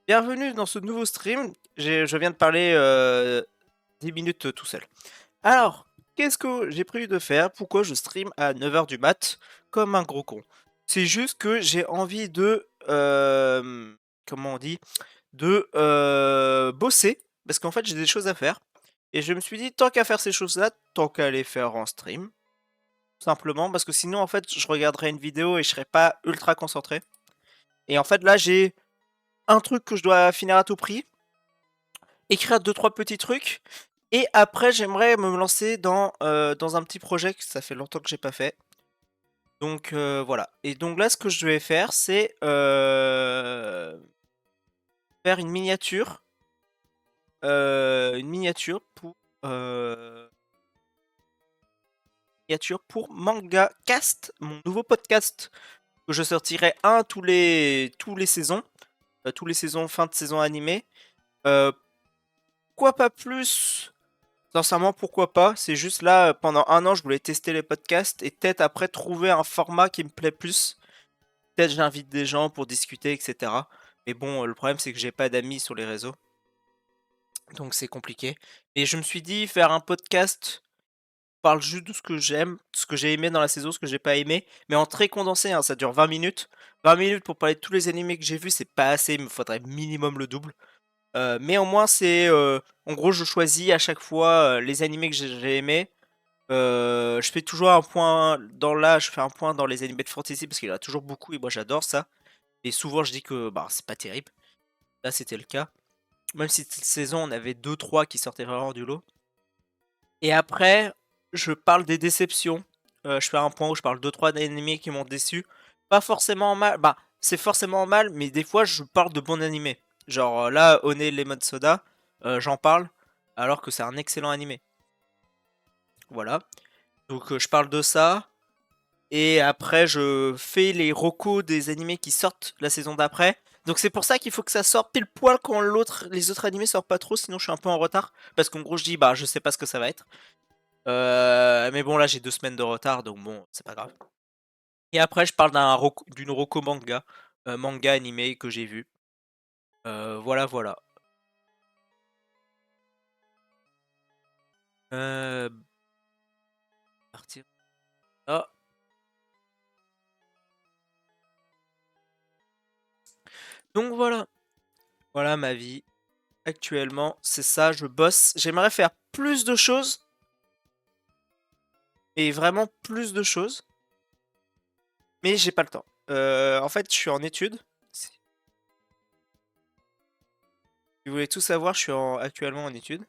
Bienvenue dans ce nouveau stream. Je viens de parler 10 minutes tout seul. Alors, qu'est-ce que j'ai prévu de faire? Pourquoi je stream à 9 h du mat comme un gros con? C'est juste que j'ai envie de... comment on dit? De bosser. Parce qu'en fait, j'ai des choses à faire. Et je me suis dit, tant qu'à faire ces choses-là, tant qu'à les faire en stream. Simplement, parce que sinon, en fait, je regarderais une vidéo et je serais pas ultra concentré. Et en fait, là, j'ai un truc que je dois finir à tout prix. Écrire deux trois petits trucs et après j'aimerais me lancer dans un petit projet que ça fait longtemps que j'ai pas fait. Donc voilà. Et donc là ce que je vais faire c'est faire une euh, miniature pour Manga Cast, mon nouveau podcast que je sortirai un tous les saisons, tous les saisons fin de saison animée. Euh, Pourquoi pas plus? Sincèrement, pourquoi pas? C'est juste là, pendant un an, je voulais tester les podcasts et peut-être après trouver un format qui me plaît plus. Peut-être j'invite des gens pour discuter, etc. Mais bon, le problème, c'est que j'ai pas d'amis sur les réseaux. Donc c'est compliqué. Et je me suis dit, faire un podcast, parle juste de ce que j'aime, ce que j'ai aimé dans la saison, ce que j'ai pas aimé, mais en très condensé, hein, ça dure 20 minutes. 20 minutes pour parler de tous les animés que j'ai vus, c'est pas assez, il me faudrait minimum le double. Mais au moins, en gros, je choisis à chaque fois les animés que j'ai aimés. Je fais toujours un point je fais un point dans les animés de fantasy parce qu'il y en a toujours beaucoup et moi j'adore ça. Et souvent je dis que bah c'est pas terrible. Là c'était le cas. Même si cette saison on avait deux trois qui sortaient vraiment du lot. Et après, je parle des déceptions. Je fais un point où je parle deux trois animés qui m'ont déçu. Pas forcément mal, bah c'est forcément mal, mais des fois je parle de bons animés. Genre là, One Lemon Soda, j'en parle alors que c'est un excellent animé. Voilà. Donc je parle de ça. Et après, je fais les recos des animés qui sortent la saison d'après. Donc c'est pour ça qu'il faut que ça sorte pile poil quand les autres animés sortent pas trop, sinon je suis un peu en retard. Parce qu'en gros, je dis, bah, je sais pas ce que ça va être. Mais bon, là, j'ai 2 semaines de retard, donc bon, c'est pas grave. Et après, je parle d'une reco manga, manga animé que j'ai vu. Voilà, voilà. Euh, Partir. Ah. Donc voilà. Voilà ma vie. Actuellement, c'est ça, je bosse. J'aimerais faire plus de choses. Et vraiment plus de choses. Mais j'ai pas le temps. En fait, je suis en études. Si vous voulez tout savoir, actuellement en études.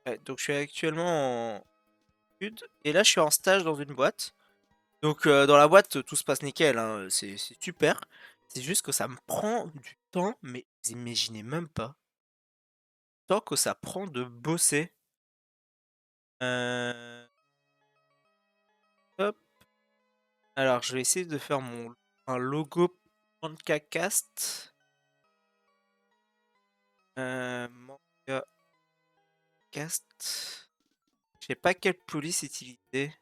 Ouais, donc je suis actuellement en études. Et là, je suis en stage dans une boîte. Donc dans la boîte, tout se passe nickel, hein, c'est super. C'est juste que ça me prend du temps, mais vous imaginez même pas. Le temps que ça prend de bosser. Euh, Hop. Alors, je vais essayer de faire un logo Mancacast. Mancacast. Je sais pas quelle police utiliser.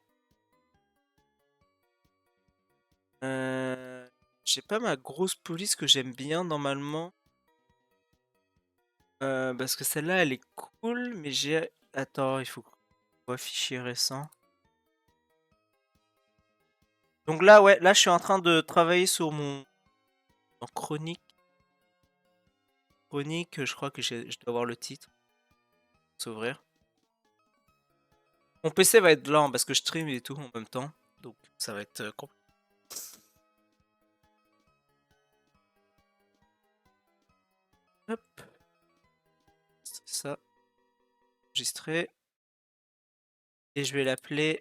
Euh, j'ai pas ma grosse police que j'aime bien normalement. Parce que celle-là, elle est cool, mais j'ai... Attends, il faut que je vois fichier récent. Donc là, ouais, là, je suis en train de travailler sur en chronique. Chronique, je crois que je dois avoir le titre. S'ouvrir. Mon PC va être lent parce que je stream et tout en même temps. Donc ça va être compliqué. Hop, c'est ça. Enregistré. Et je vais l'appeler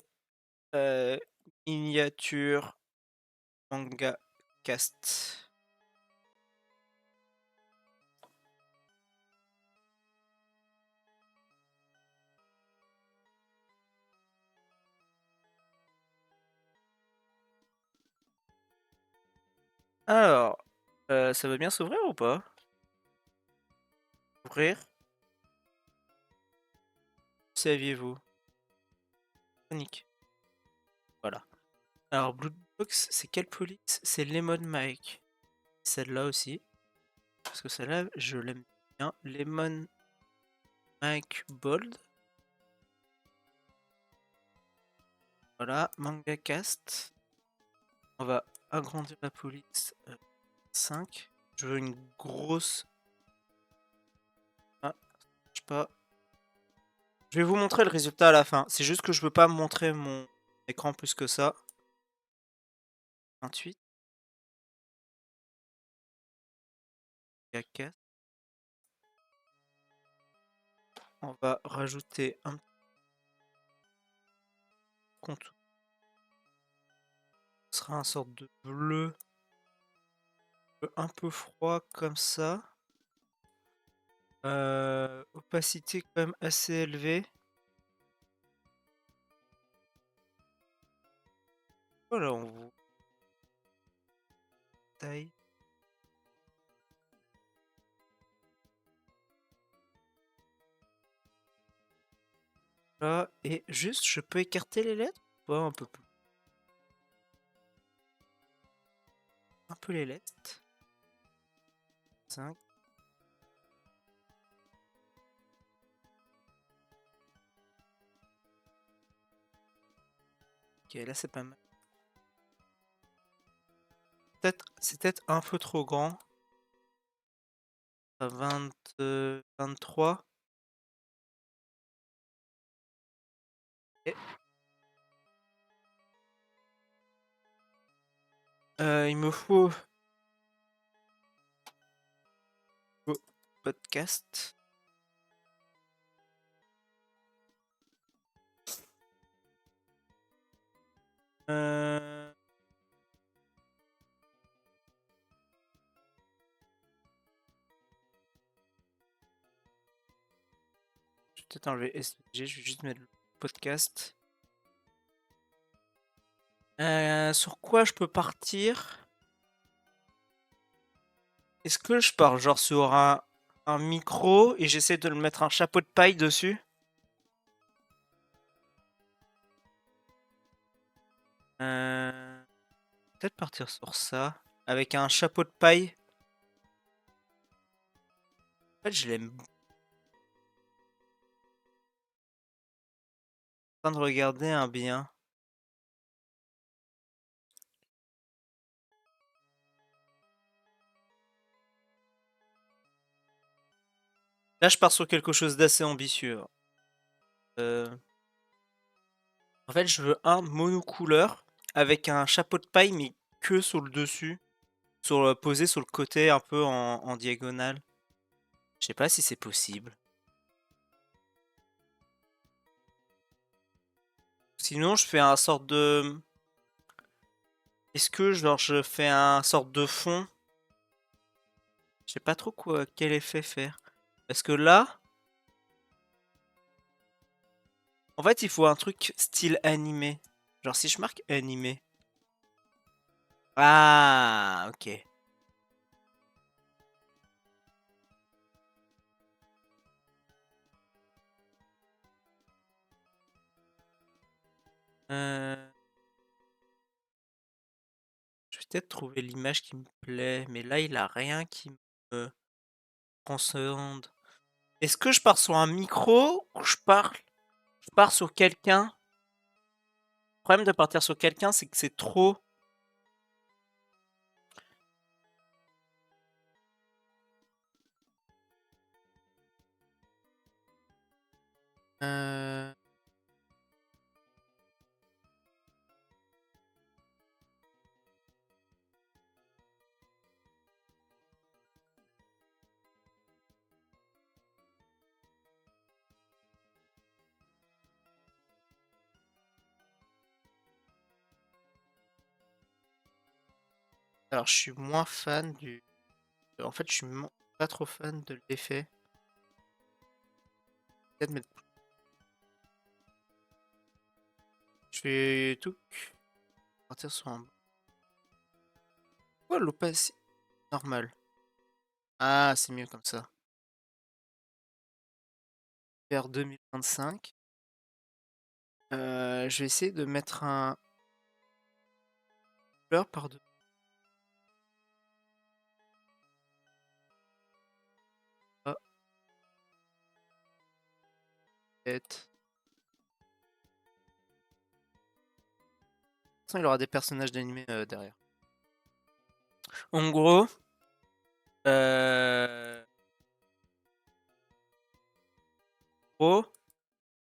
euh, miniature manga cast. Alors, ça va bien s'ouvrir ou pas? Ouvrir. Saviez-vous? Chronique. Voilà. Alors, Blue Box, c'est quelle police? C'est Lemon Mike. Celle-là aussi. Parce que celle-là, je l'aime bien. Lemon Mike Bold. Voilà. Manga Cast. On va agrandir la police. 5. Je veux une grosse. Ah, je sais pas. Je vais vous montrer le résultat à la fin. C'est juste que je veux pas montrer mon écran plus que ça. 28. Cast. On va rajouter un contour. Ce sera un sorte de bleu un peu froid comme ça. Opacité quand même assez élevée. Voilà, on vous taille. Là, et juste, je peux écarter les lettres? Pas un peu plus. Un peu les lettres. 5. Ok, là c'est pas mal. C'est peut-être un peu trop grand. 20, 23. Et, il me faut podcast. Euh, je vais peut-être enlever SVG, je vais juste mettre le podcast. Sur quoi je peux partir? Est-ce que je pars genre sur un micro et j'essaie de le mettre un chapeau de paille dessus? Peut-être partir sur ça. Avec un chapeau de paille. En fait, je l'aime. En train de regarder un bien. Là, je pars sur quelque chose d'assez ambitieux. En fait, je veux un monocouleur avec un chapeau de paille, mais que sur le dessus. Posé sur le côté, un peu en diagonale. Je sais pas si c'est possible. Sinon, je fais un sorte de... Est-ce que genre, je fais un sorte de fond? Je sais pas trop quel effet faire. Parce que là, en fait, il faut un truc style animé. Genre, si je marque animé. Ah, ok. Euh, Je vais peut-être trouver l'image qui me plaît. Mais là, il a rien qui me transcende. Est-ce que je pars sur un micro ou je pars sur quelqu'un? Le problème de partir sur quelqu'un, c'est que c'est trop. Euh, Alors, je suis moins fan du. En fait, je suis pas trop fan de l'effet. Peut-être mettre. Je vais tout partir sur un. Oh, l'opacité. Normal. Ah, c'est mieux comme ça. vers 2025. Je vais essayer de mettre un couleur par-dessus. Ah, peut-être. De toute façon, il aura des personnages d'animé derrière. En gros, euh,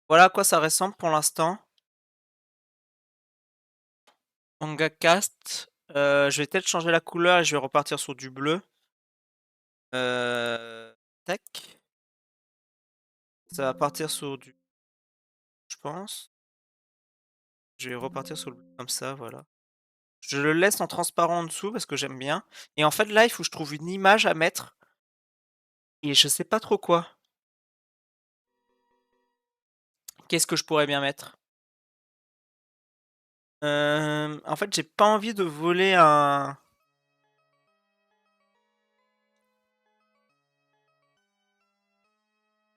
voilà à quoi ça ressemble pour l'instant. Manga Cast. Je vais peut-être changer la couleur et je vais repartir sur du bleu. Tac. Ça va partir sur du... Je pense. Je vais repartir sur le bleu comme ça, voilà. Je le laisse en transparent en dessous parce que j'aime bien. Et en fait, là, il faut que je trouve une image à mettre. Et je sais pas trop quoi. Qu'est-ce que je pourrais bien mettre? En fait, j'ai pas envie de voler un...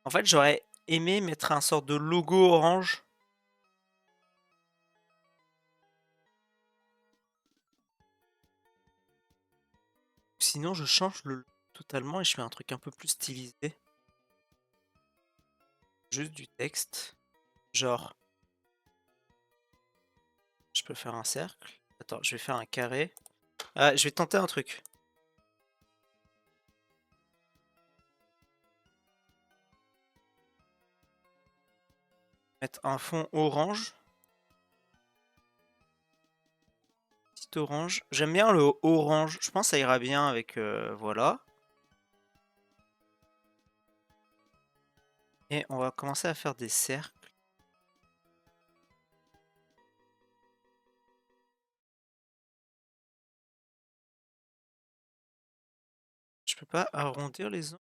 En fait, j'aurais aimé mettre un sort de logo orange. Sinon, je change le logo totalement et je fais un truc un peu plus stylisé. Juste du texte. Genre, je peux faire un cercle. Attends, je vais faire un carré. Ah, je vais tenter un truc. Mettre un fond orange. Petit orange. J'aime bien le orange. Je pense que ça ira bien avec... voilà. Et on va commencer à faire des cercles. Je peux pas arrondir les angles.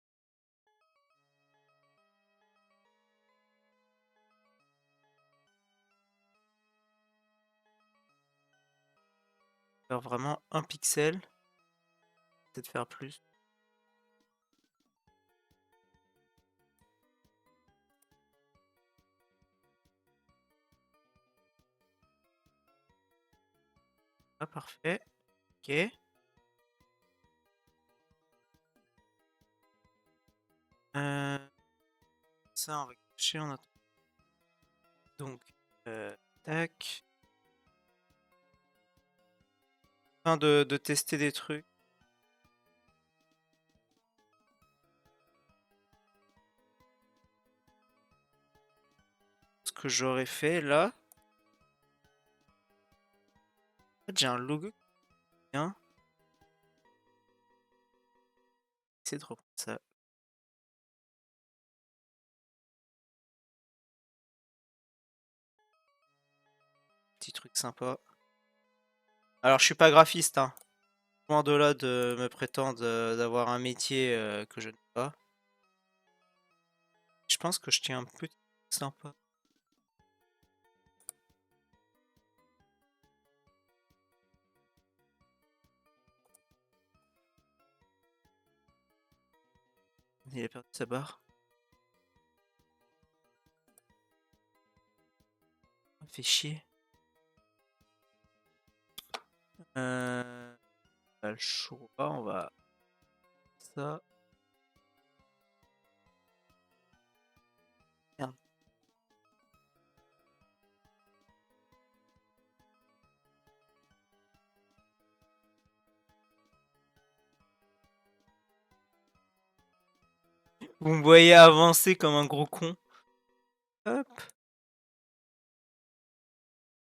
Faire vraiment un pixel. Peut-être faire plus. Ah, parfait. Ok. Ça, on va cacher en attendant. Donc, tac. Fin de tester des trucs. Ce que j'aurais fait là. En fait, j'ai un logo qui vient. Essayer de reprendre ça. Petit truc sympa. Alors, je suis pas graphiste, hein. Loin de là de me prétendre d'avoir un métier que je n'ai pas. Je pense que je tiens un petit truc sympa. Il a perdu sa barre. Ça fait chier. Pas le choix, on va... Ça. Merde. Vous me voyez avancer comme un gros con. Hop.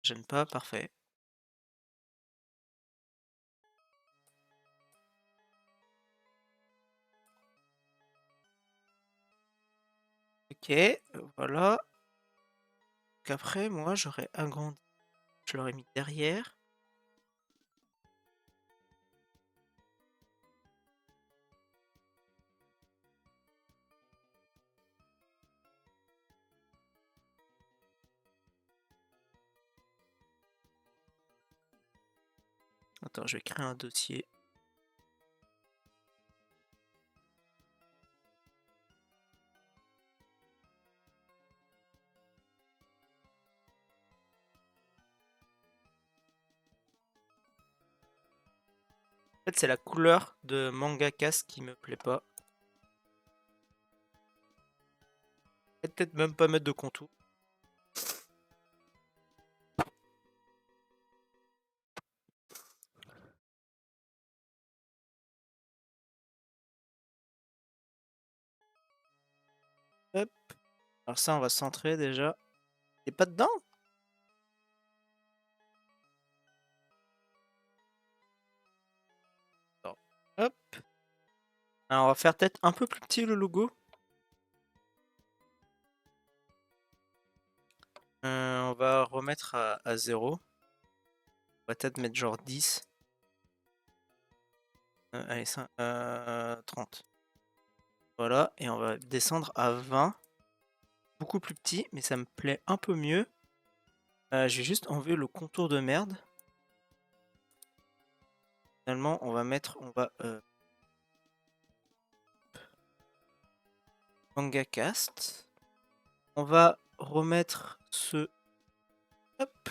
J'aime pas, parfait. Ok, voilà. Donc après, moi, j'aurais agrandi. Je l'aurais mis derrière. Attends, je vais créer un dossier. fait, c'est la couleur de Mangacast qui me plaît pas. Peut-être même pas mettre de contour. Hop. Alors ça, on va centrer déjà. T'es pas dedans? Non. Hop. Alors on va faire peut-être un peu plus petit le logo. On va remettre à 0. On va peut-être mettre genre 10. Allez, 30. Voilà, et on va descendre à 20. Beaucoup plus petit, mais ça me plaît un peu mieux. Je vais juste enlever le contour de merde. Finalement, on va mettre... Mangacast. On va remettre ce... Hop.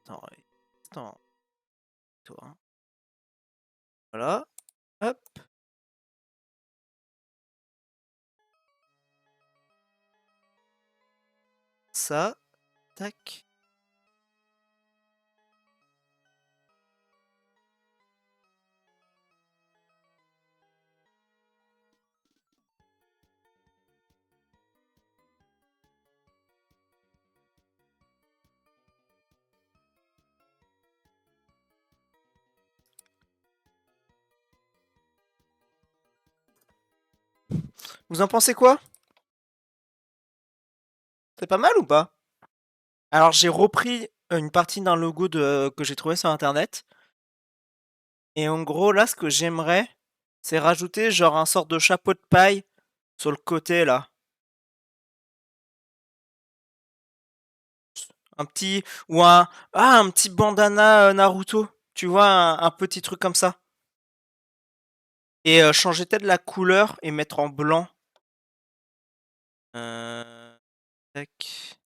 Attends, attends. Toi, hein. Voilà. Hop. Ça. Tac. Vous en pensez quoi? C'est pas mal ou pas? Alors j'ai repris une partie d'un logo que j'ai trouvé sur internet. Et en gros là ce que j'aimerais c'est rajouter genre un sort de chapeau de paille sur le côté là. Un petit ou un petit bandana Naruto. Tu vois un petit truc comme ça. Et changer peut-être la couleur et mettre en blanc. Tac.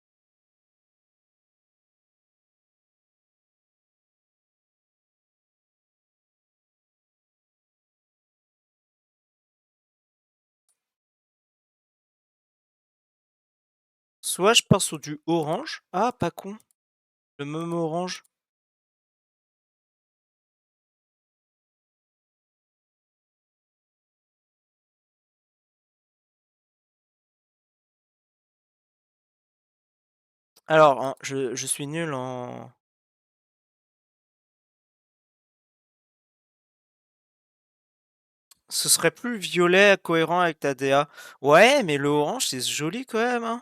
Soit je pars sur du orange. Ah pas con. Le même orange. Alors hein, je suis nul en... Ce serait plus violet cohérent avec ta DA. Ouais, mais le orange, c'est joli quand même, hein.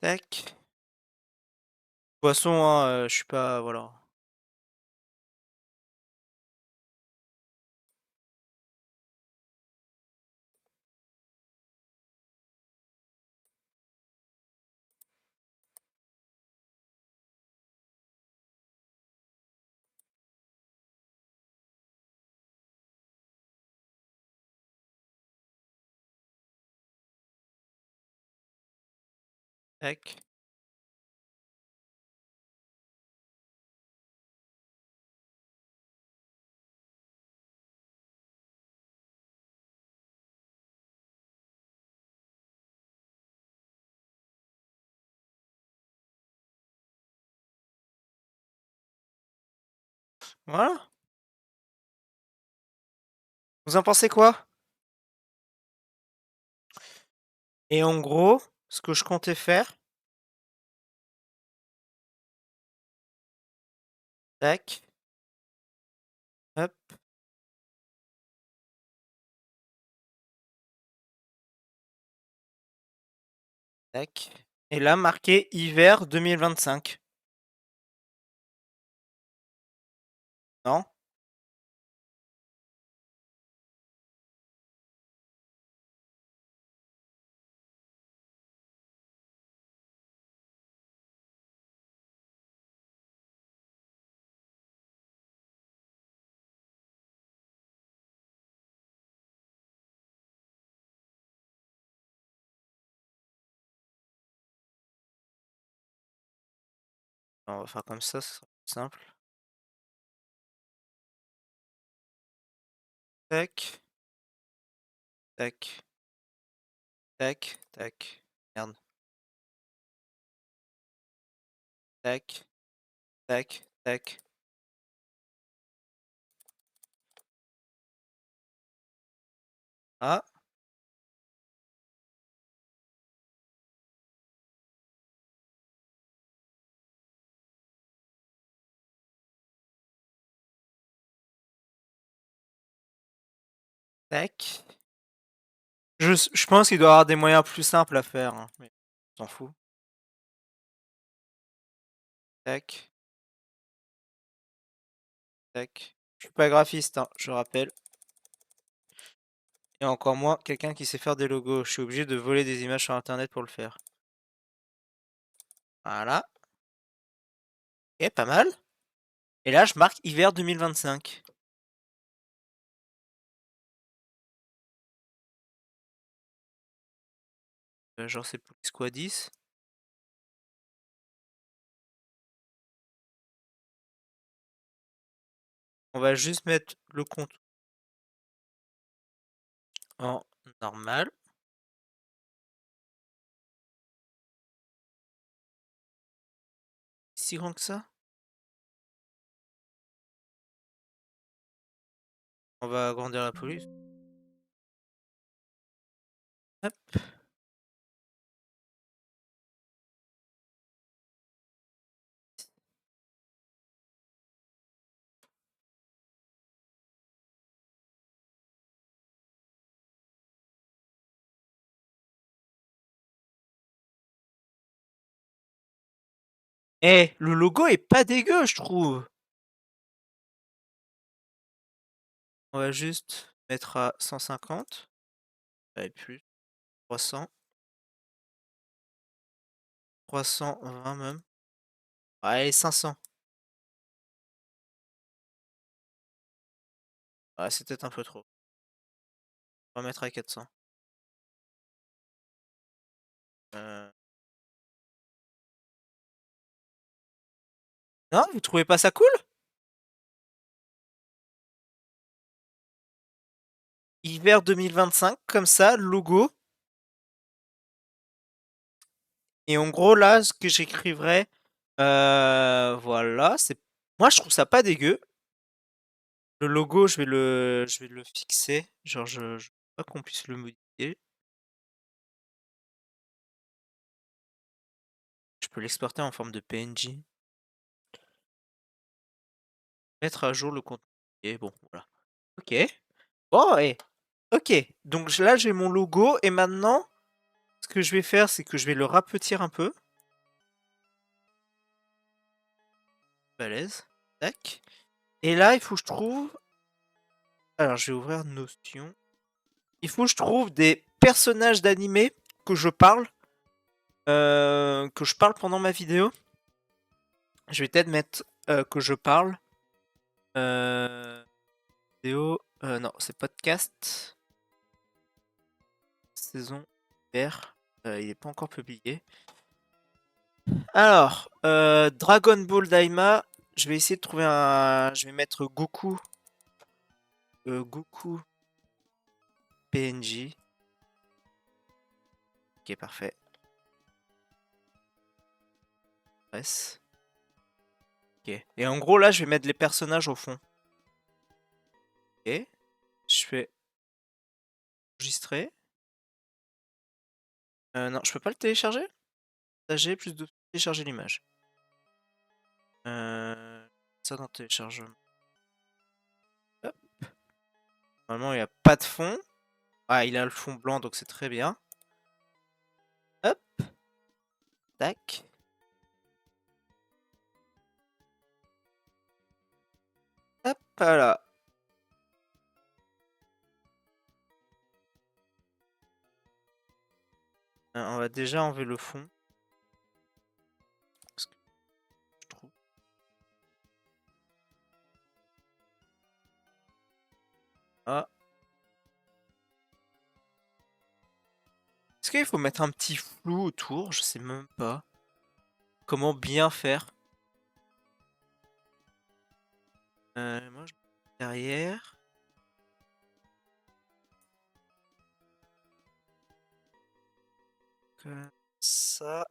Tac. De toute façon, hein, je suis pas... Voilà. Tac. Voilà. Vous en pensez quoi? Et en gros, ce que je comptais faire, tac, hop, tac. Et là, marqué hiver 2025. Non? On va faire comme ça sera plus simple. Tac, tac, tac, tac. Merde. Tac, tac, tac. Ah, tac. Je pense qu'il doit y avoir des moyens plus simples à faire, hein, mais on s'en fout. Tac, tac. Je suis pas graphiste, hein, je rappelle. Et encore moins quelqu'un qui sait faire des logos. Je suis obligé de voler des images sur internet pour le faire. Voilà. Et pas mal. Et là, je marque hiver 2025. Genre, c'est Police Squad 10. On va juste mettre le compte en normal. Si grand que ça? On va agrandir la police. Hop. Eh, le logo est pas dégueu, je trouve. On va juste mettre à 150. Et plus. 300. 320 même. Allez, 500. Ouais, c'est peut-être un peu trop. On va mettre à 400. Euh... Non, vous trouvez pas ça cool? Hiver 2025, comme ça, logo. Et en gros, là, ce que j'écrivrais, voilà, c'est. Moi, je trouve ça pas dégueu. Le logo, je vais le fixer. Genre, je veux pas qu'on puisse le modifier. Je peux l'exporter en forme de PNG. Mettre à jour le contenu. Et bon, voilà. Ok. Bon, et. Ok. Donc là, j'ai mon logo. Et maintenant, ce que je vais faire, c'est que je vais le rapetir un peu. Balèze. Tac. Et là, il faut que je trouve. Alors, je vais ouvrir Notion. Il faut que je trouve des personnages d'animé que je parle. Que je parle pendant ma vidéo. Je vais peut-être mettre que je parle. Vidéo. Non, c'est podcast. Saison vert. Il est pas encore publié. Alors, Dragon Ball Daima. Je vais essayer de trouver un. Je vais mettre Goku. Goku PNJ. Ok, parfait. Presse. Ok. Et en gros, là, je vais mettre les personnages au fond. Ok. Je fais enregistrer. Non, je peux pas le télécharger? Partager plus de télécharger l'image. Ça dans téléchargement. Hop. Normalement, il n'y a pas de fond. Ah, il a le fond blanc, donc c'est très bien. Hop. Tac. Hop, voilà. On va déjà enlever le fond. Parce que je trouve. Ah. Est-ce qu'il faut mettre un petit flou autour? Je sais même pas. Comment bien faire? Moi, je mets derrière. Comme ça.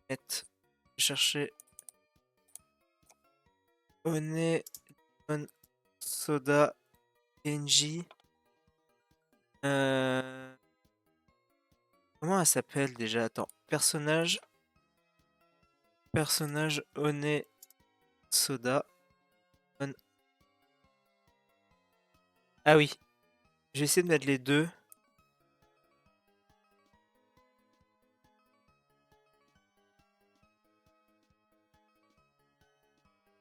Mettre. Chercher. One Lemon Soda NJ. Comment elle s'appelle déjà? Attends. Personnage. Personnage One Soda. Ah oui. Je vais essayer de mettre les deux.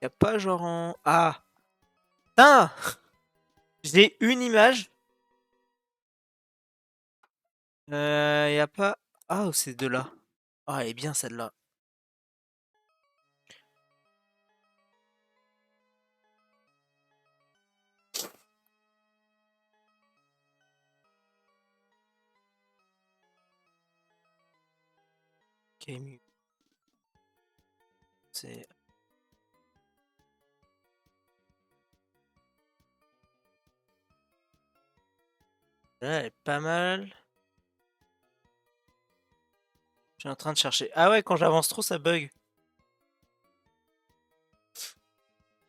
Y a pas genre en... Ah! Putain! J'ai une image. Y a pas... Ah, c'est de là. Ah, elle est bien celle-là. Ok, c'est... Là, elle est pas mal. Je suis en train de chercher. Ah ouais, quand j'avance trop, ça bug.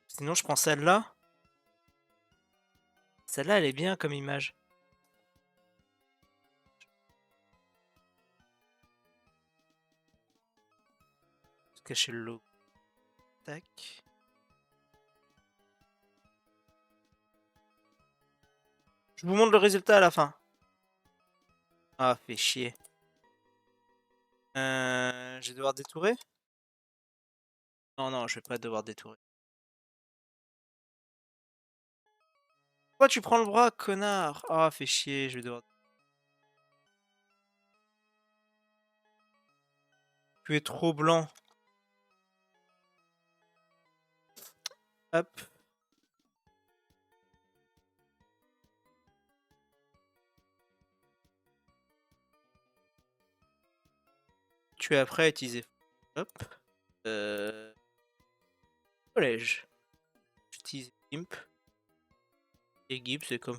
Sinon, je prends celle-là. Celle-là, elle est bien comme image. Je vais cacher le logo. Tac. Je vous montre le résultat à la fin. Ah, fait chier. Je vais devoir détourer? Non, non, je vais pas devoir détourer. Pourquoi tu prends le bras, connard? Ah, fait chier, je vais devoir... Tu es trop blanc. Hop. Tu es prêt à utiliser. Hop. Collège. J'utilise GIMP. Et GIMP, c'est comme...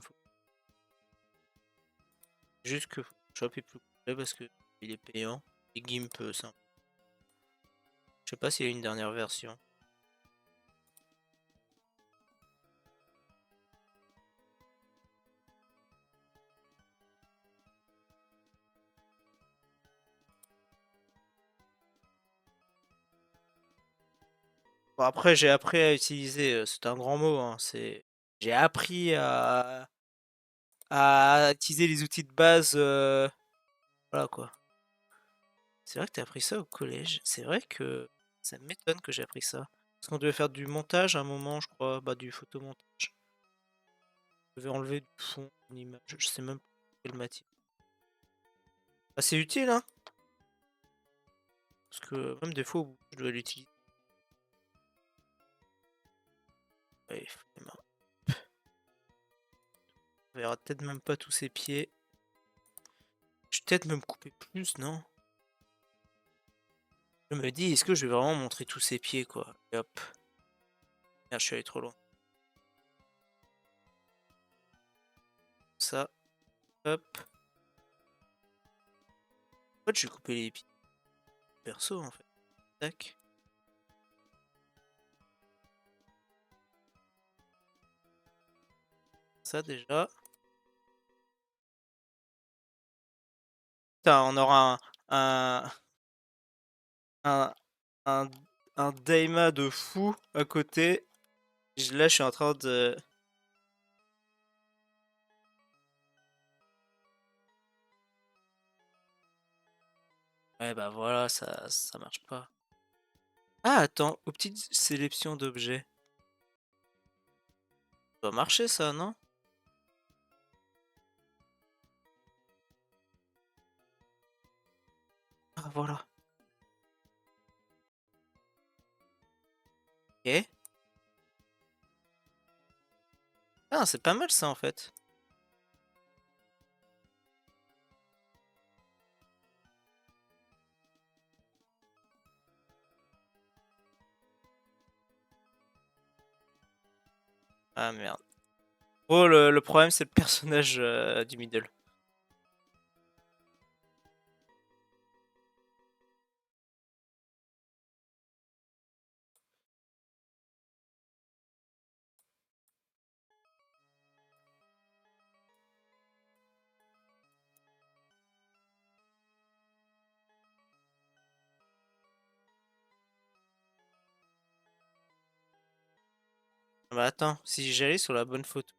Juste que Photoshop est plus complet parce que il est payant. Et GIMP, ça. Je sais pas s'il y a une dernière version. Bon, après, j'ai appris à utiliser, c'est un grand mot, hein, j'ai appris à utiliser les outils de base, voilà quoi. C'est vrai que t'as appris ça au collège. C'est vrai que ça m'étonne que j'ai appris ça. Parce qu'on devait faire du montage à un moment, je crois, bah du photomontage. Je devais enlever du fond une image, je sais même pas quelle matière. Ah, c'est utile, hein? Parce que même des fois, je dois l'utiliser. Ouais, flemmard. On verra peut-être même pas tous ses pieds. Je vais peut-être me couper plus, non? Je me dis, est-ce que je vais vraiment montrer tous ses pieds, quoi? Et hop. Ah, je suis allé trop loin. Ça, hop. En fait, je vais couper les épis perso en fait. Tac. Ça déjà. Putain, on aura un, un, un Daima de fou à côté. Là, je suis en train de. Ouais, bah voilà, ça marche pas. Ah, attends, aux petites sélections d'objets. Ça doit marcher ça, non? Ah, voilà. Ok. Ah, c'est pas mal ça en fait. Ah merde. Oh, le problème c'est le personnage du middle. Ah, bah attends, si j'allais sur la bonne photo.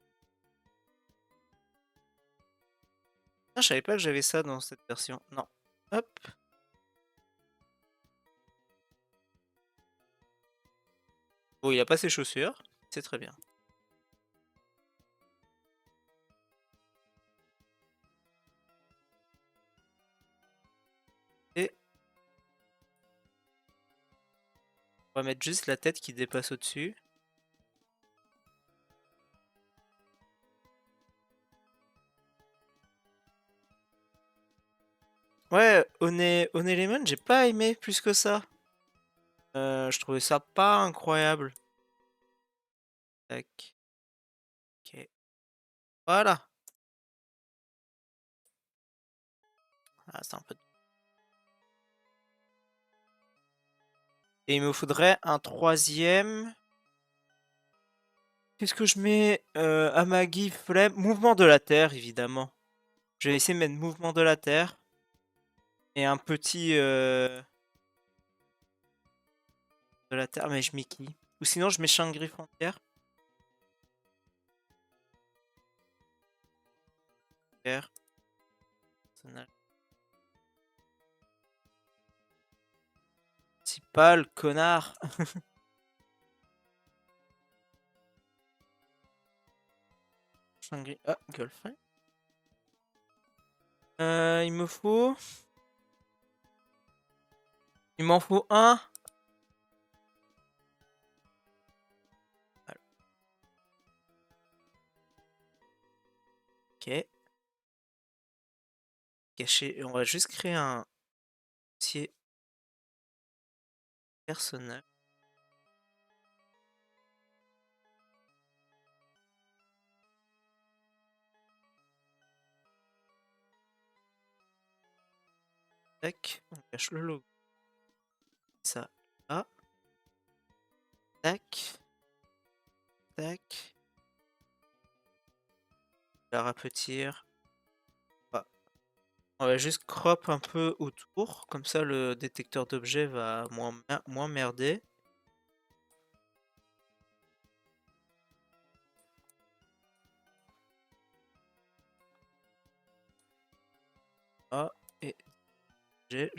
Ah, je savais pas que j'avais ça dans cette version. Non. Hop. Bon, il a pas ses chaussures. C'est très bien. Et on va mettre juste la tête qui dépasse au-dessus. Ouais, One j'ai pas aimé plus que ça. Je trouvais ça pas incroyable. Tac. Ok. Voilà. Ah, c'est un peu. Et il me faudrait un troisième. Qu'est-ce que je mets Amagi, Flemme, mouvement de la Terre, évidemment. Je vais essayer de mettre mouvement de la Terre. Et un petit de la Terre, mais je mets qui? Ou sinon je mets Shangri Frontière. Terre. Personnage principal, connard. Shangri. Ah, girlfriend. Il me faut. Il m'en faut un. Voilà. Ok. Caché. On va juste créer un dossier personnel. Tac. On cache le logo. Ça. Là. Tac. Tac. La rapetir. Ah. On va juste crop un peu autour. Comme ça, le détecteur d'objets va moins merder. A et G,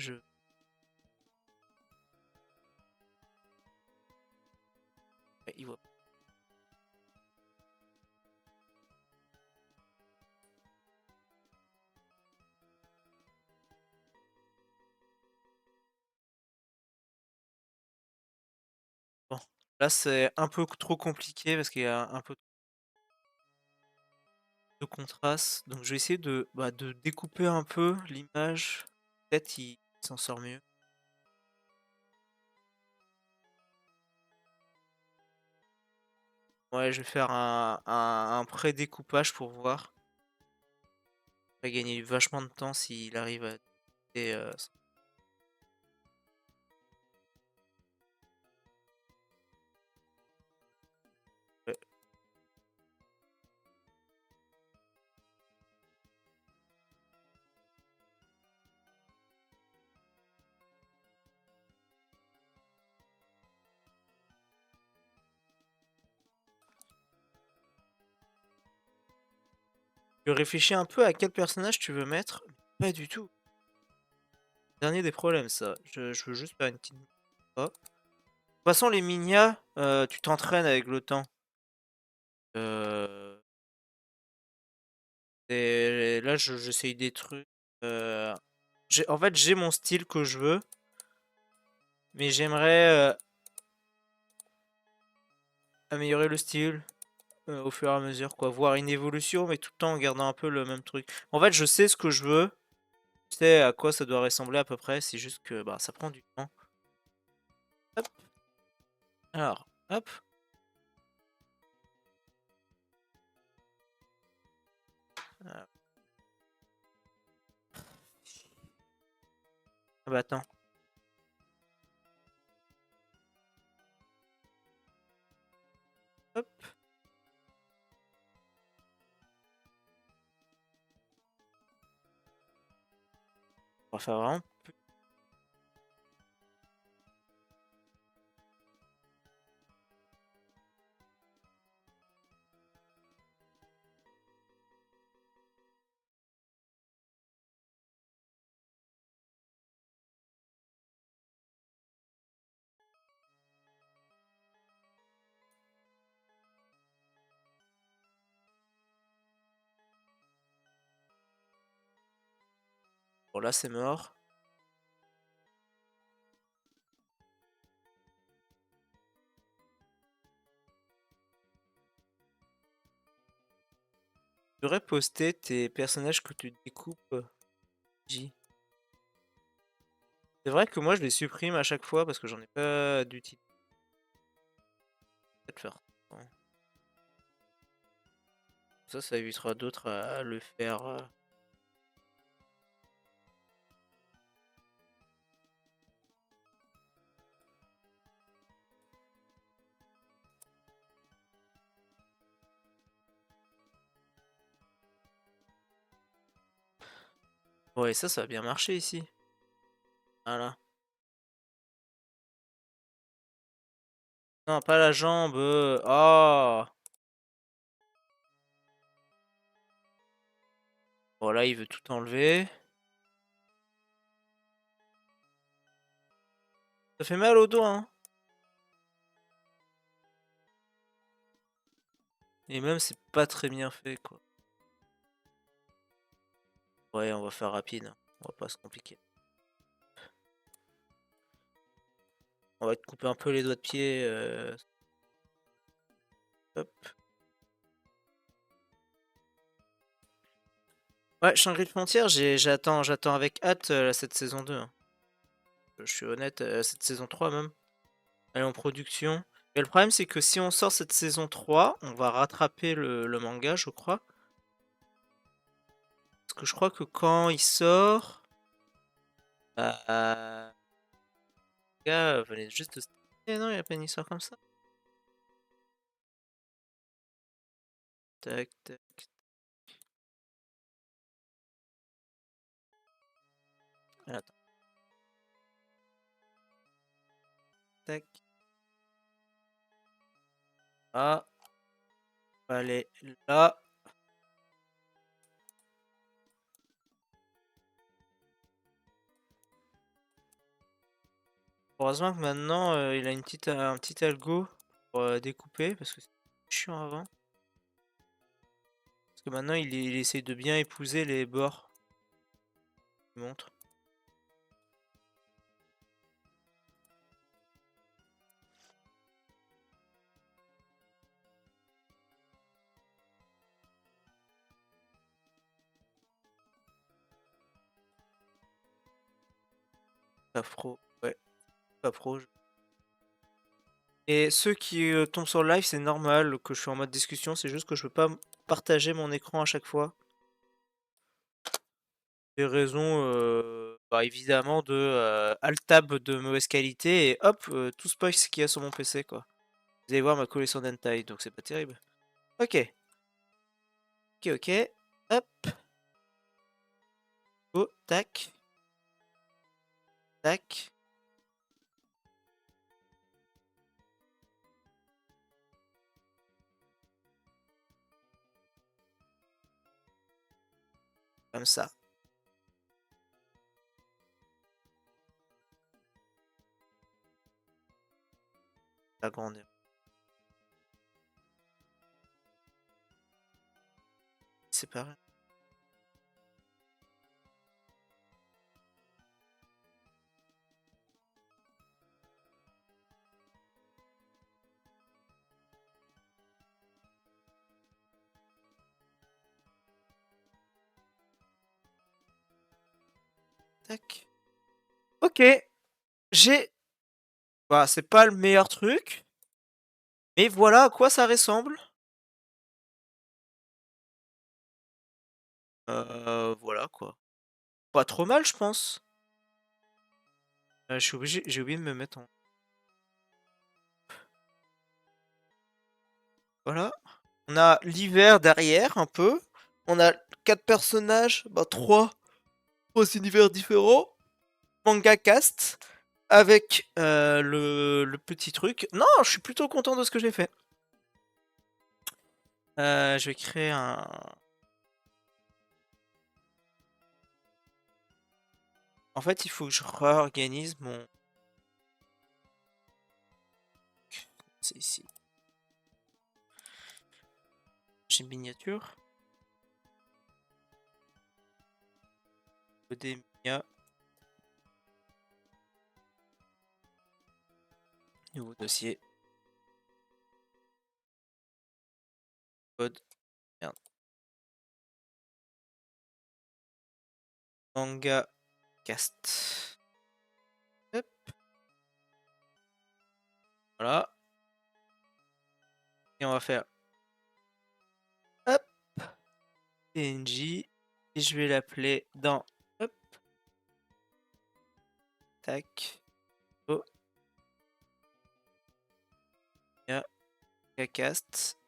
ouais, il voit. Bon, là c'est un peu trop compliqué parce qu'il y a un peu de contraste. Donc je vais essayer de découper un peu l'image. Peut-être il s'en sort mieux. Ouais, je vais faire un pré-découpage pour voir. Il va gagner vachement de temps s'il arrive à... et, ouais. Tu réfléchis un peu à quel personnage tu veux mettre? Pas du tout. Dernier des problèmes, ça. Je veux juste faire une petite... Oh. De toute façon, les Minia, tu t'entraînes avec le temps. Euh, Et là, j'essaye des trucs. Euh, En fait, j'ai mon style que je veux, mais j'aimerais améliorer le style au fur et à mesure, quoi. Voir une évolution, mais tout le temps en gardant un peu le même truc. En fait, je sais ce que je veux, je sais à quoi ça doit ressembler à peu près, c'est juste que bah, ça prend du temps. Hop. Alors, hop. Ah bah attends. Hop. On va faire vraiment. Bon, là, c'est mort. Tu devrais poster tes personnages que tu découpes, J. C'est vrai que moi, je les supprime à chaque fois parce que j'en ai pas d'utilité. Peut-être faire. Bon. Ça évitera d'autres à le faire. Ouais, ça va bien marcher ici. Voilà. Non, pas la jambe. Oh! Bon, là, il veut tout enlever. Ça fait mal au dos, hein. Et même, c'est pas très bien fait, quoi. Ouais, on va faire rapide, hein. On va pas se compliquer. On va te couper un peu les doigts de pied. Hop. Ouais, Shangri de Frontières, j'attends avec hâte cette saison 2, hein. Je suis honnête, cette saison 3 même. Elle est en production. Et le problème, c'est que si on sort cette saison 3, on va rattraper le manga, je crois. Parce que je crois que quand il sort... le gars venait juste de... Eh non, il a pas une histoire comme ça. Tac, tac, attends, tac. Ah, allez, là. Heureusement que maintenant, il a un petit algo pour découper, parce que c'est chiant avant. Parce que maintenant, il essaye de bien épouser les bords. Il montre. Pas pro, ouais, pas pro. Et ceux qui tombent sur le live, c'est normal que je suis en mode discussion, c'est juste que je peux pas partager mon écran à chaque fois. Des raisons, bah, évidemment de alt-tab de mauvaise qualité et hop, tout spoil ce qu'il y a sur mon PC quoi. Vous allez voir ma collection d'hentai, donc c'est pas terrible. Ok, ok, hop, oh, tac, tac. Comme ça. Agrandir. C'est pareil. Tac. Ok, j'ai... Bah, c'est pas le meilleur truc, mais voilà à quoi ça ressemble. Voilà quoi. Pas trop mal, je pense. Je suis obligé, j'ai oublié de me mettre en... Voilà. On a l'hiver derrière, un peu. On a 4 personnages, bah 3 univers différents. Manga cast. Avec le petit truc. Non, je suis plutôt content de ce que j'ai fait. Je vais créer un... En fait, il faut que je réorganise mon... C'est ici. J'ai une miniature. Odemia. Nouveau dossier. Code. Merde. Manga cast. Hop. Voilà. Et on va faire... Hop. PNJ. Et je vais l'appeler dans... Hop. Tac. Oh. Cast.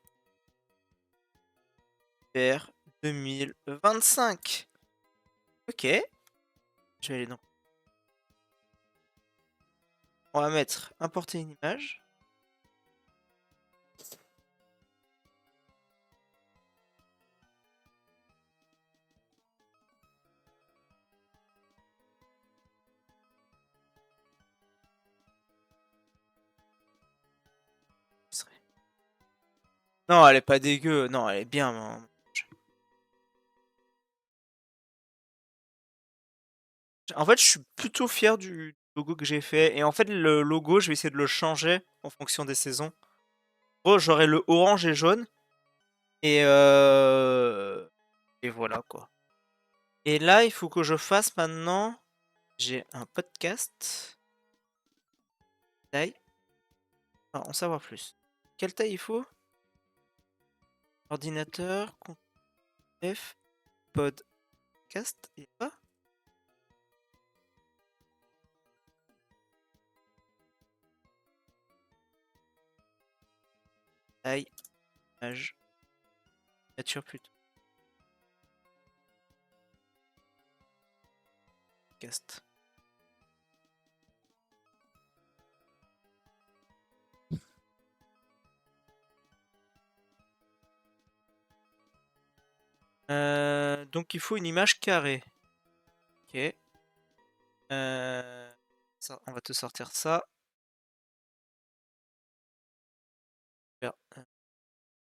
Vers 2025. Ok. Je vais aller dans... On va mettre importer une image. Non, elle est pas dégueu. Non, elle est bien. En fait, je suis plutôt fier du logo que j'ai fait. Et en fait, le logo, je vais essayer de le changer en fonction des saisons. En gros, j'aurai le orange et jaune. Et, et voilà quoi. Et là, il faut que je fasse maintenant. J'ai un podcast. Taille. Ah, en savoir plus. Quelle taille il faut? Ordinateur. F. Podcast. Et pas. Taille. Âge. Nature plutôt. Podcast. Donc il faut une image carrée. Ok. Ça, on va te sortir ça.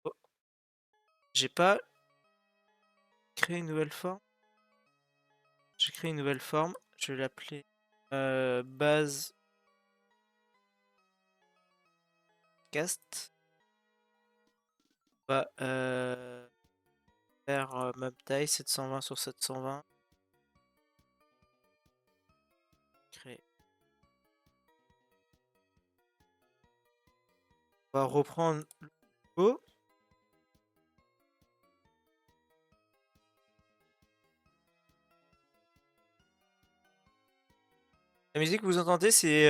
Oh. J'ai pas créé une nouvelle forme. J'ai créé une nouvelle forme. Je vais l'appeler base cast. On va faire même taille 720 sur 720. Créer. On va reprendre le logo. La musique que vous entendez, c'est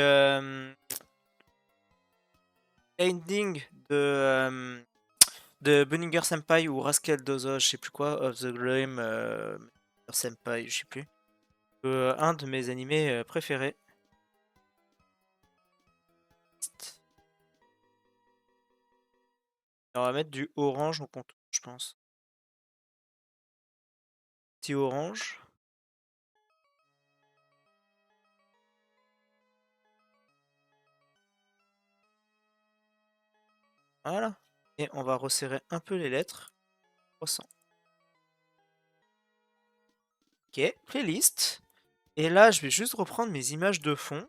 Ending de Bunninger Senpai ou Rascal Dozo, je sais plus quoi, of the Gleam Senpai, je sais plus. Un de mes animés préférés. Alors, on va mettre du orange en contour, je pense. Petit orange. Voilà. Et on va resserrer un peu les lettres. 300. Ok, playlist. Et là, je vais juste reprendre mes images de fond.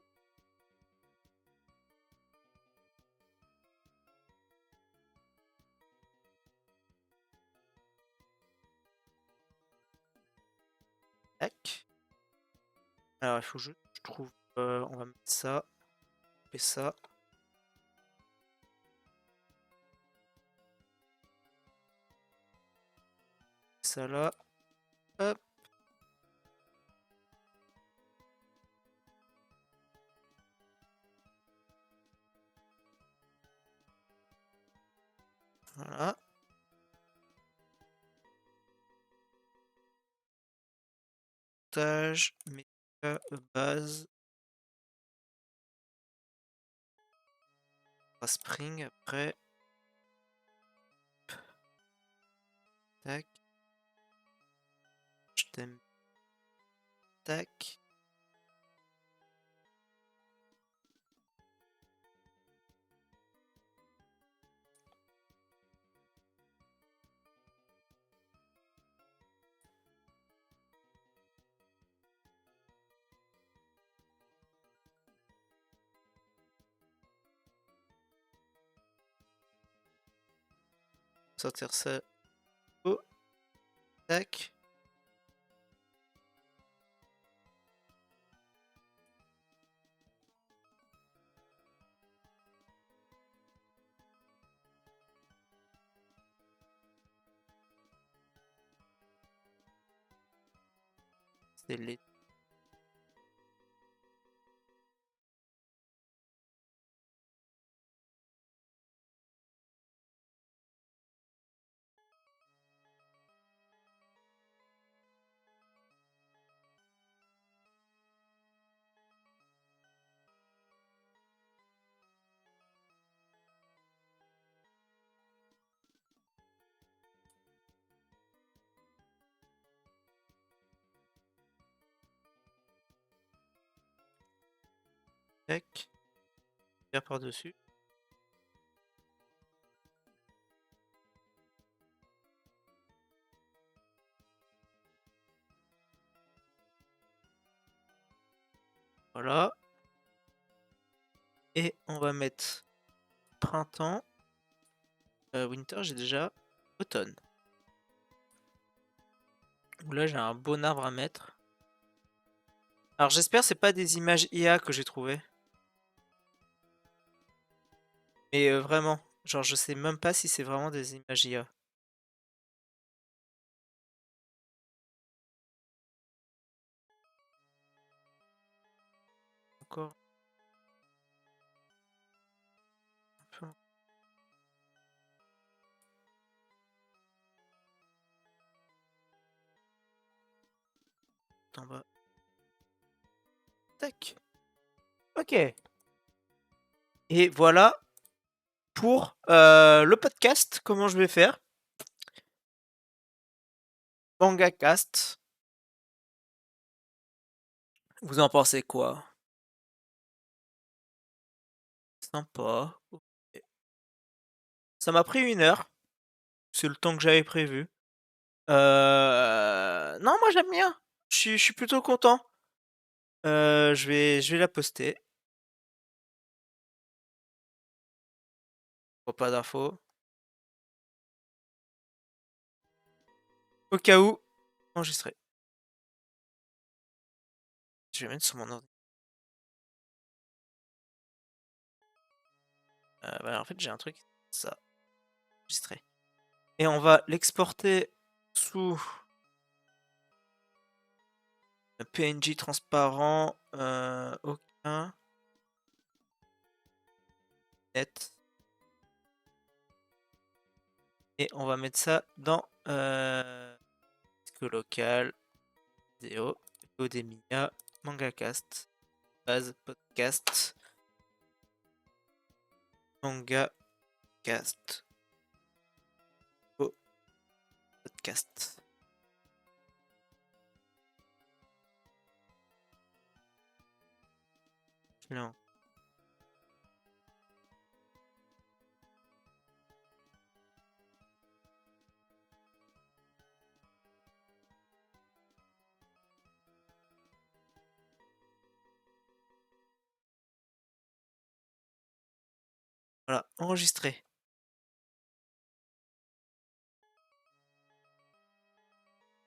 Tac. Alors, il faut juste que je trouve. On va mettre ça. Et ça. Ça là. Hop. Voilà. Montage. Méga base. Spring après. Tac. Je t'aime. Tac. Sortir ça. Oh. Tac. C'est les. Tac. Faire par-dessus. Voilà. Et on va mettre printemps. Winter, j'ai déjà automne. Où là, j'ai un bon arbre à mettre. Alors, j'espère que c'est pas des images IA que j'ai trouvées. Mais vraiment, genre, je sais même pas si c'est vraiment des images IA. Encore un peu en bas. Tac. Ok. Et voilà pour le podcast, comment je vais faire. Manga Cast. Vous en pensez quoi? Sympa. Ok. Ça m'a pris 1 heure. C'est le temps que j'avais prévu. Non, moi j'aime bien. Je suis plutôt content. Je vais la poster. Bon, pas d'infos. Au cas où, enregistrer. Je vais mettre sur mon ordinateur. Bah, en fait, j'ai un truc, ça, enregistré. Et on va l'exporter sous un PNG transparent, aucun net. Et on va mettre ça dans disque local, vidéo, Odemia, MangaCast, base podcast, MangaCast, podcast. Non. Voilà, enregistré.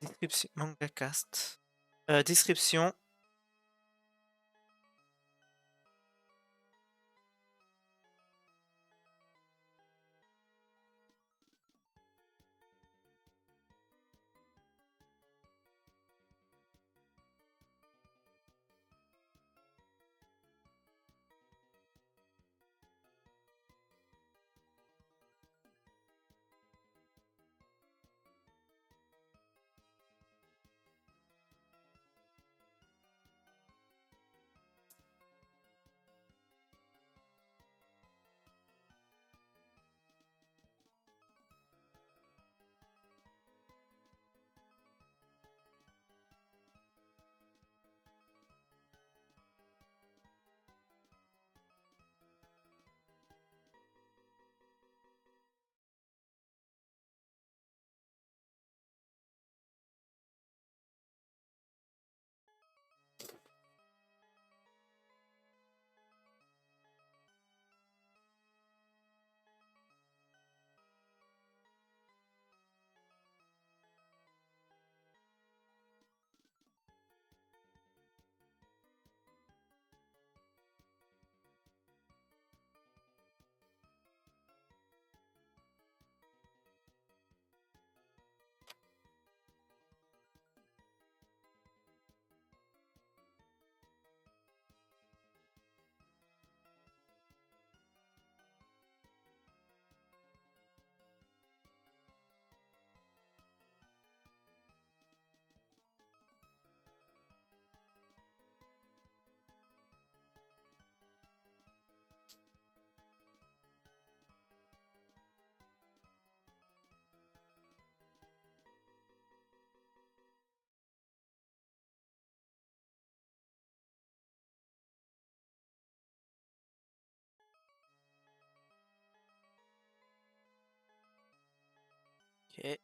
Description, MangaCast. Description. Ok.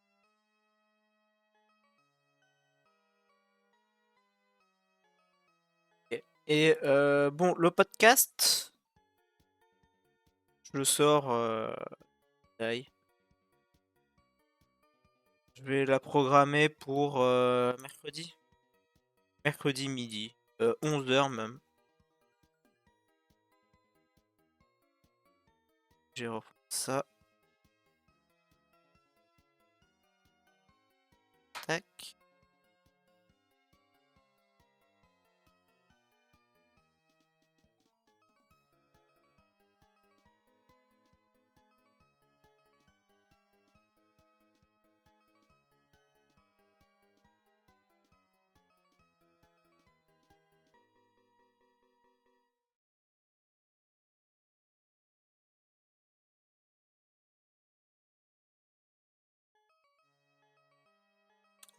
Et bon, le podcast, je le sors. Aïe. Je vais la programmer pour mercredi. Mercredi midi. 11h même. Je vais reprendre ça. Tac.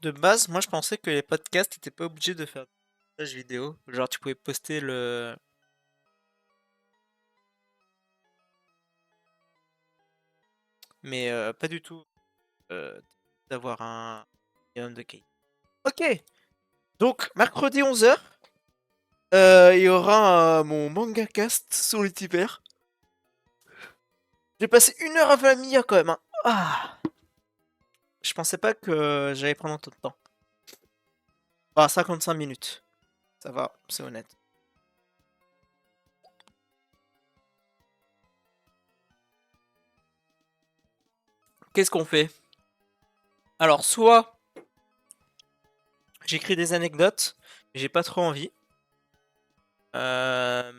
De base, moi je pensais que les podcasts étaient pas obligés de faire des montages vidéo. Genre tu pouvais poster le. Mais pas du tout. D'avoir un minimum de qualité. Ok. Donc mercredi 11h, il y aura mon manga cast sur le Tipeee. J'ai passé 1 heure avant la Mia quand même, hein. Ah. Je pensais pas que j'allais prendre autant de temps. Ah, 55 minutes. Ça va, c'est honnête. Qu'est-ce qu'on fait? Alors, soit j'écris des anecdotes, mais j'ai pas trop envie. Euh,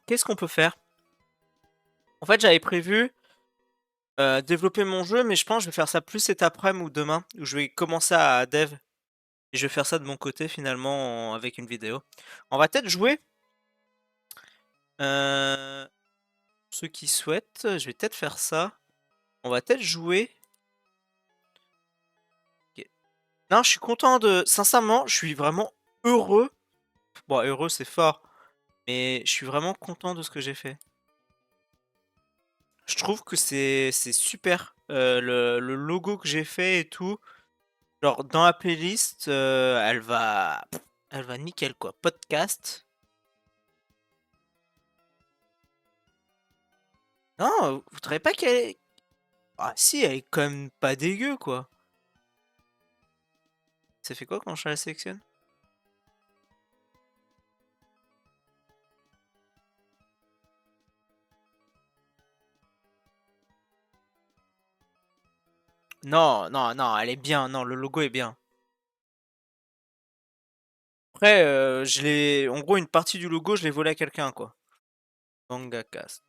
Qu'est-ce qu'on peut faire? En fait, j'avais prévu développer mon jeu, mais je pense que je vais faire ça plus cet après-midi ou demain, où je vais commencer à dev. Et je vais faire ça de mon côté finalement avec une vidéo. On va peut-être jouer. Pour ceux qui souhaitent, je vais peut-être faire ça. On va peut-être jouer. Ok. Non, je suis content de. Sincèrement, je suis vraiment heureux. Bon, heureux, c'est fort. Mais je suis vraiment content de ce que j'ai fait. Je trouve que c'est super. Le logo que j'ai fait et tout. Genre, dans la playlist, elle va nickel quoi. Podcast. Non, vous trouvez pas qu'elle est. Ah, si, elle est quand même pas dégueu quoi. Ça fait quoi quand je la sélectionne? Non, non, non, elle est bien. Non, le logo est bien. Après, en gros, une partie du logo, je l'ai volé à quelqu'un, quoi. Mangacast.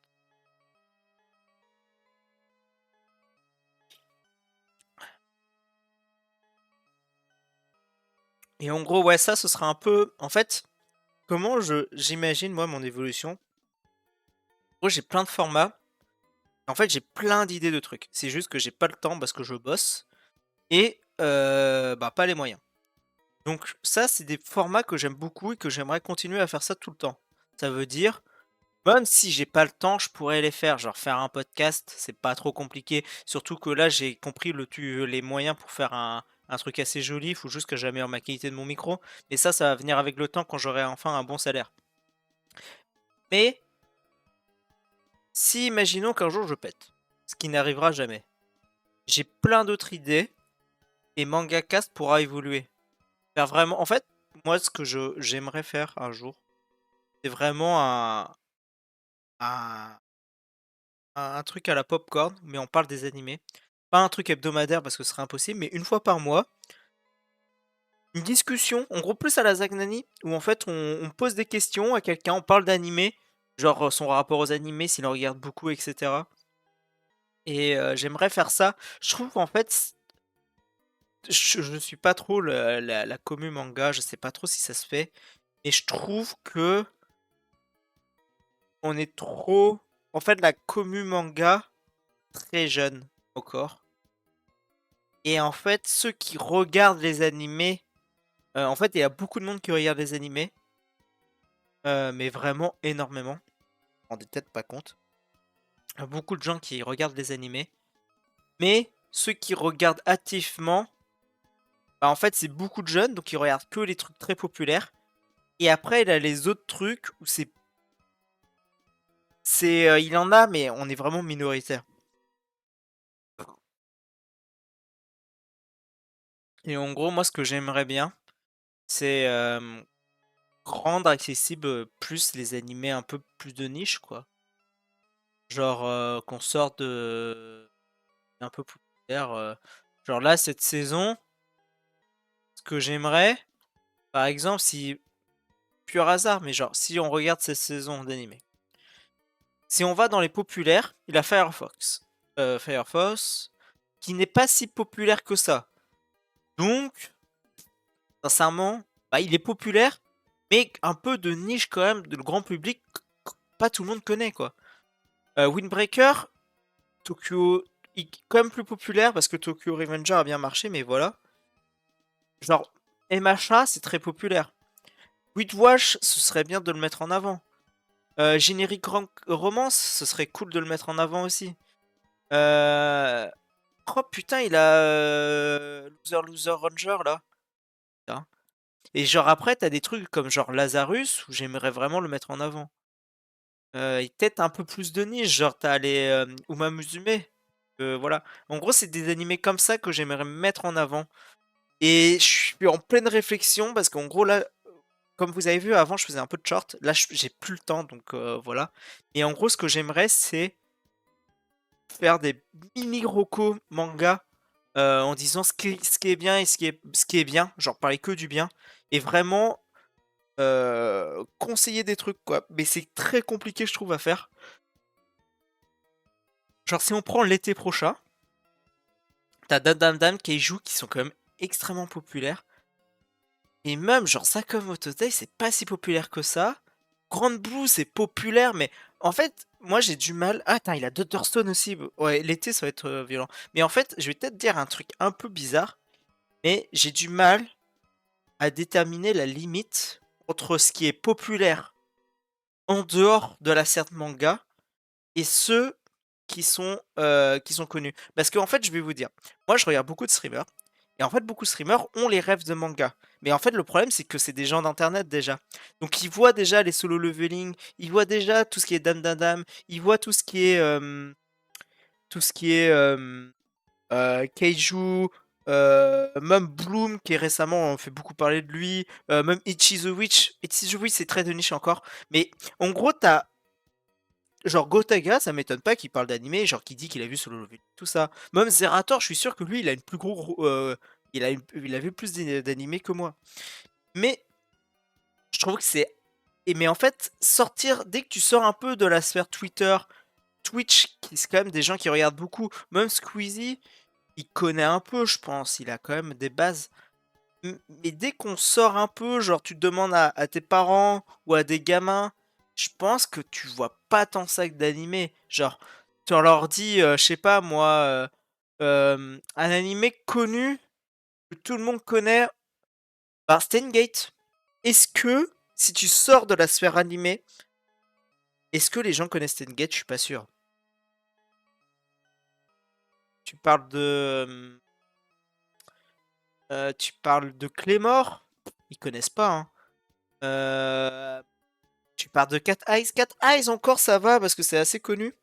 Et en gros, ouais, ça, ce sera un peu. En fait, comment j'imagine, moi, mon évolution? En gros, j'ai plein de formats. En fait, j'ai plein d'idées de trucs. C'est juste que j'ai pas le temps parce que je bosse. Et, bah, pas les moyens. Donc, ça, c'est des formats que j'aime beaucoup et que j'aimerais continuer à faire ça tout le temps. Ça veut dire, même si j'ai pas le temps, je pourrais les faire. Genre faire un podcast, c'est pas trop compliqué. Surtout que là, j'ai compris les moyens pour faire un truc assez joli. Il faut juste que j'améliore ma qualité de mon micro. Et ça va venir avec le temps quand j'aurai enfin un bon salaire. Mais si imaginons qu'un jour je pète, ce qui n'arrivera jamais, j'ai plein d'autres idées et MangaCast pourra évoluer. Faire vraiment. En fait, moi, ce que j'aimerais faire un jour, c'est vraiment un, un truc à la popcorn, mais on parle des animés. Pas un truc hebdomadaire parce que ce serait impossible, mais une fois par mois, une discussion, en gros plus à la Zagnani, où en fait on pose des questions à quelqu'un, on parle d'animés, genre son rapport aux animés, s'il en regarde beaucoup, etc. Et j'aimerais faire ça. Je trouve en fait, je suis pas trop la commu manga, je sais pas trop si ça se fait, mais je trouve que on est trop, en fait, la commu manga très jeune encore. Et en fait, ceux qui regardent les animés, en fait, il y a beaucoup de monde qui regarde les animés, mais vraiment énormément. Vous vous rendez peut-être pas compte. Il y a beaucoup de gens qui regardent les animés, mais ceux qui regardent activement, bah, en fait, c'est beaucoup de jeunes, donc ils regardent que les trucs très populaires. Et après, il y a les autres trucs où il en a, mais on est vraiment minoritaire. Et en gros, moi, ce que j'aimerais bien, c'est rendre accessible plus les animés un peu plus de niche, quoi. Genre qu'on sorte de un peu populaire. Genre là, cette saison, ce que j'aimerais, par exemple, si pur hasard, mais genre si on regarde cette saison d'animé, si on va dans les populaires, il a Firefox, Firefox, qui n'est pas si populaire que ça. Donc, sincèrement, bah, il est populaire, mais un peu de niche quand même, de le grand public, pas tout le monde connaît quoi. Windbreaker, Tokyo, il est quand même plus populaire parce que Tokyo Revenger a bien marché, mais voilà. Genre, MHA, c'est très populaire. Whitewash, ce serait bien de le mettre en avant. Générique Romance, ce serait cool de le mettre en avant aussi. Euh... Oh putain, il a Loser Ranger là. Putain. Et genre après, t'as des trucs comme genre Lazarus où j'aimerais vraiment le mettre en avant. Et peut-être un peu plus de niche, genre t'as les Uma Musume. Voilà. En gros, c'est des animés comme ça que j'aimerais mettre en avant. Et je suis en pleine réflexion parce qu'en gros là, comme vous avez vu avant, je faisais un peu de short. Là, j'ai plus le temps, donc voilà. Et en gros, ce que j'aimerais, c'est faire des mini rocos manga en disant ce qui est bien et ce qui est bien, genre parler que du bien, et vraiment conseiller des trucs quoi. Mais c'est très compliqué je trouve à faire. Genre si on prend l'été prochain, t'as Dam Keiju qui sont quand même extrêmement populaires. Et même genre Sakamoto Days c'est pas si populaire que ça. Grand Blue c'est populaire mais en fait moi j'ai du mal. Ah attends il a Dr Stone aussi. Ouais l'été ça va être violent. Mais en fait je vais peut-être dire un truc un peu bizarre. Mais j'ai du mal à déterminer la limite entre ce qui est populaire en dehors de la scène manga et ceux qui sont connus. Parce qu'en fait, je vais vous dire, moi je regarde beaucoup de streamers, et en fait, beaucoup de streamers ont les rêves de manga. Mais en fait, le problème, c'est que c'est des gens d'internet déjà. Donc ils voient déjà les solo leveling, ils voient déjà tout ce qui est dam dam dam, ils voient tout ce qui est Keiju, même Bloom qui est récemment on fait beaucoup parler de lui, même Ichi the Witch. Ichi the Witch c'est très de niche encore, mais en gros t'as genre Gotaga, ça m'étonne pas qu'il parle d'animé, genre qu'il dit qu'il a vu Solo Leveling, tout ça. Même Zerator, je suis sûr que lui il a une plus gros, il a vu plus d'animé que moi. Mais je trouve que c'est mais en fait sortir dès que tu sors un peu de la sphère Twitter, Twitch, qui c'est quand même des gens qui regardent beaucoup, même Squeezie il connaît un peu, je pense. Il a quand même des bases. Mais dès qu'on sort un peu, genre tu demandes à tes parents ou à des gamins, je pense que tu vois pas tant ça que d'animé. Genre, tu leur dis, je sais pas moi, un animé connu que tout le monde connaît, bah, Steins Gate. Est-ce que, si tu sors de la sphère animée, est-ce que les gens connaissent Steins Gate? Je suis pas sûr. Tu parles de. Tu parles de Claymore? Ils connaissent pas, hein. Euh, Tu parles de Cat Eyes. Cat Eyes encore ça va parce que c'est assez connu.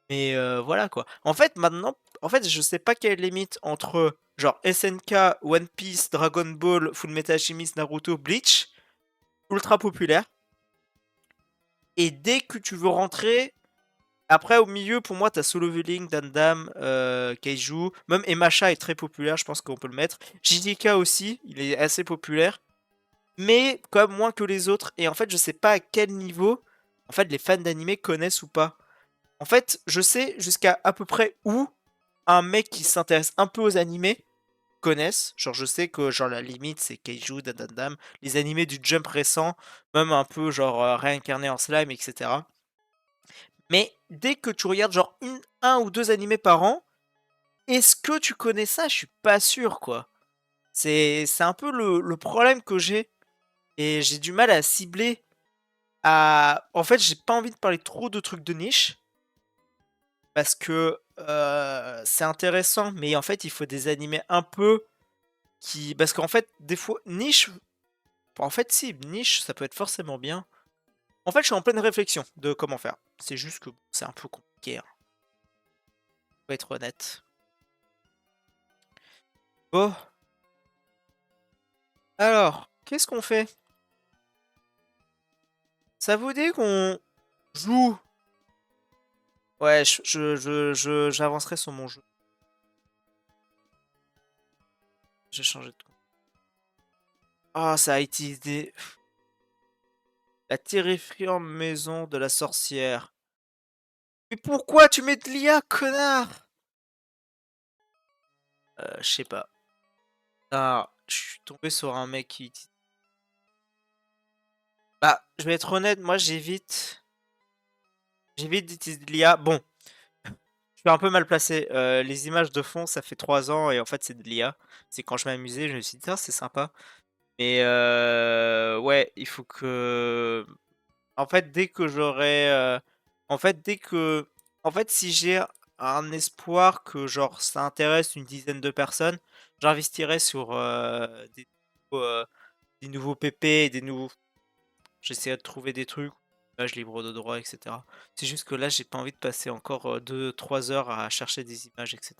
Mais voilà quoi. En fait maintenant, en fait je sais pas quelle limite entre genre SNK, One Piece, Dragon Ball, Full Metal Alchemist, Naruto, Bleach, ultra populaire. Et dès que tu veux rentrer, après au milieu pour moi t'as Solo Leveling, Dandam, Keiju, même Emacha est très populaire, je pense qu'on peut le mettre. JDK aussi, il est assez populaire. Mais quand même moins que les autres. Et en fait, je sais pas à quel niveau en fait les fans d'anime connaissent ou pas. En fait, je sais jusqu'à à peu près où un mec qui s'intéresse un peu aux animés connaissent. Genre, je sais que genre la limite c'est Keiju, Dandandam, les animés du Jump récent, même un peu genre réincarné en slime, etc. Mais dès que tu regardes genre un ou deux animés par an, est-ce que tu connais ça? Je suis pas sûr, quoi. C'est un peu le problème que j'ai. Et j'ai du mal à cibler. En fait, j'ai pas envie de parler trop de trucs de niche. Parce que c'est intéressant, mais en fait, il faut des animés un peu qui. Parce qu'en fait, des fois, niche. En fait, si, niche, ça peut être forcément bien. En fait, je suis en pleine réflexion de comment faire. C'est juste que c'est un peu compliqué, hein. Faut être honnête. Bon. Alors, qu'est-ce qu'on fait? Ça vous dit qu'on joue? Ouais, j'avancerai sur mon jeu. J'ai changé de compte. Ah, ça a été la terrifiante maison de la sorcière. Mais pourquoi tu mets de l'IA, connard? Je sais pas. Ah, je suis tombé sur un mec qui utilise. Bah, je vais être honnête, moi j'évite. J'évite d'utiliser de l'IA. Bon, je suis un peu mal placé. Les images de fond, ça fait 3 ans et en fait c'est de l'IA. C'est quand je m'amusais, je me suis dit, tiens, c'est sympa. Mais ouais, il faut que. En fait, dès que j'aurai. En fait, dès que. En fait, si j'ai un espoir que genre ça intéresse une dizaine de personnes, j'investirai sur des nouveaux PP et des nouveaux. J'essaierai de trouver des trucs, images libres de droit, etc. C'est juste que là, j'ai pas envie de passer encore 2-3 heures à chercher des images, etc.